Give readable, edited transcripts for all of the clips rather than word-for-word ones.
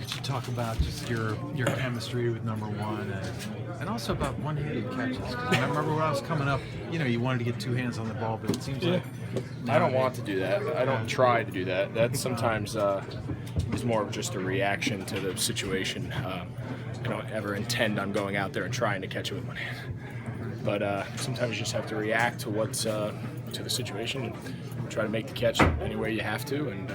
Could you talk about just your chemistry with number one and also about one-handed catches? 'Cause I remember when I was coming up, you wanted to get two hands on the ball, but it seems like I don't want to do that. I don't try to do that. That sometimes is more of just a reaction to the situation. I don't ever intend on going out there and trying to catch it with one hand. But sometimes you just have to react to what's to the situation and try to make the catch any way you have to. And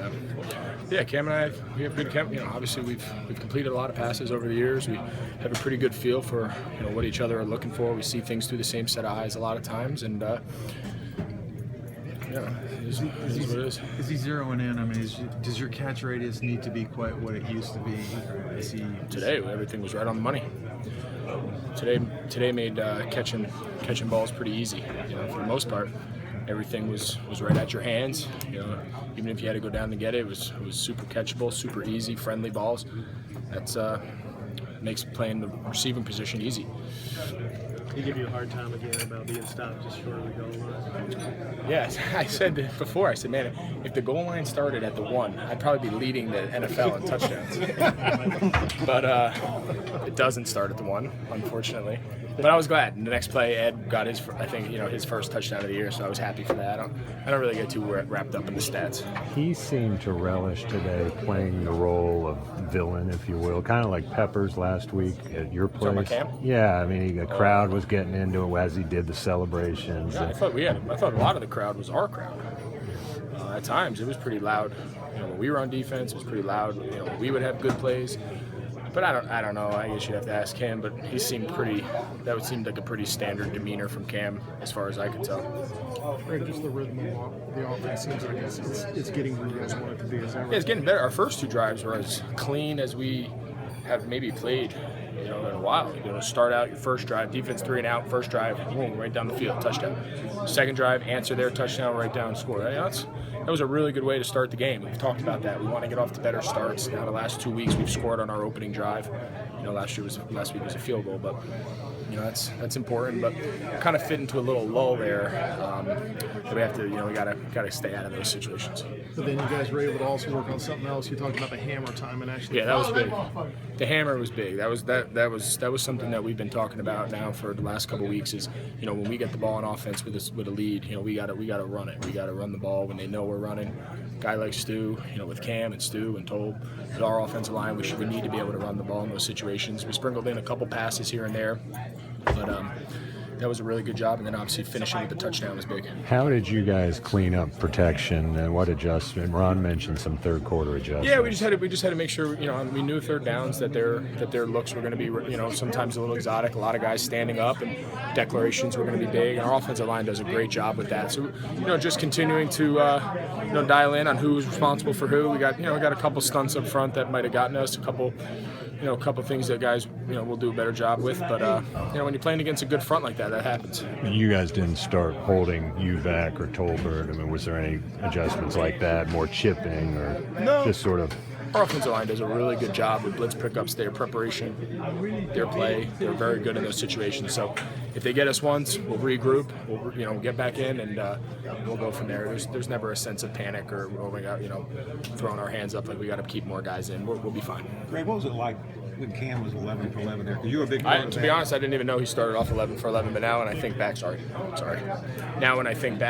Cam and I, we have good chem. Obviously we've completed a lot of passes over the years. We have a pretty good feel for what each other are looking for. We see things through the same set of eyes a lot of times, and it is what it is. Is he zeroing in? I mean, does your catch radius need to be quite what it used to be? Today, everything was right on the money. Today made catching balls pretty easy. For the most part, everything was right at your hands. Even if you had to go down to get it, it was super catchable, super easy, friendly balls. That's makes playing the receiving position easy. He give you a hard time again about being stopped just short of the goal line. Yeah, I said before. I said, man, if the goal line started at the 1, I'd probably be leading the NFL in touchdowns. But it doesn't start at the 1, unfortunately. But I was glad. And the next play, Ed got his first touchdown of the year, so I was happy for that. I don't really get too wrapped up in the stats. He seemed to relish today playing the role of villain, if you will, kind of like Peppers last week at your place. Cam? Yeah, I mean, the crowd was getting into it as he did the celebrations. Yeah, I thought a lot of the crowd was our crowd. At times, it was pretty loud. When we were on defense, it was pretty loud. We would have good plays. But I don't know. I guess you'd have to ask him. But he seemed that would seem like a pretty standard demeanor from Cam, as far as I could tell. Greg, just the rhythm of the offense seems like it's getting where you guys want it to be. Is that right? Yeah, it's getting better. Our first 2 drives were as clean as we have maybe played, in a while. Start out your first drive, defense 3 and out, first drive, boom, right down the field, touchdown. Second drive, answer their touchdown, right down, score. That was a really good way to start the game. We've talked about that. We want to get off to better starts. Now the last 2 weeks we've scored on our opening drive. Last week was a field goal, but that's important. But kind of fit into a little lull there. That we have to, we gotta stay out of those situations. But then you guys were able to also work on something else. You talked about the hammer time and actually. Yeah, that was big. The hammer was big. That was something that we've been talking about now for the last couple of weeks. Is when we get the ball on offense with a lead, we gotta run it. We gotta run the ball when they know we're running. Guy like Stu, with Cam and Stu and Toll, with our offensive line, we need to be able to run the ball in those situations. We sprinkled in a couple passes here and there, but that was a really good job. And then obviously finishing with the touchdown was big. How did you guys clean up protection and what adjustment? Ron mentioned some third quarter adjustments. Yeah, we just had to make sure, we knew third downs that their looks were going to be, sometimes a little exotic. A lot of guys standing up and declarations were going to be big. And our offensive line does a great job with that. So, just continuing to, dial in on who's responsible for who. We got a couple stunts up front that might have gotten us a couple things that guys, will do a better job with. But, when you're playing against a good front like that happens. You guys didn't start holding you back or Tolbert. I mean, was there any adjustments like that, more chipping or just sort of? Our offensive line does a really good job with blitz pickups, their preparation, their play. They're very good in those situations. So if they get us once, we'll regroup, we'll get back in, and we'll go from there. There's never a sense of panic or throwing our hands up like we got to keep more guys in. We'll be fine. Greg, what was it like when Cam was 11 for 11 there? Because you were a big part of that. To be honest, I didn't even know he started off 11 for 11, but now when I think back, now when I think back,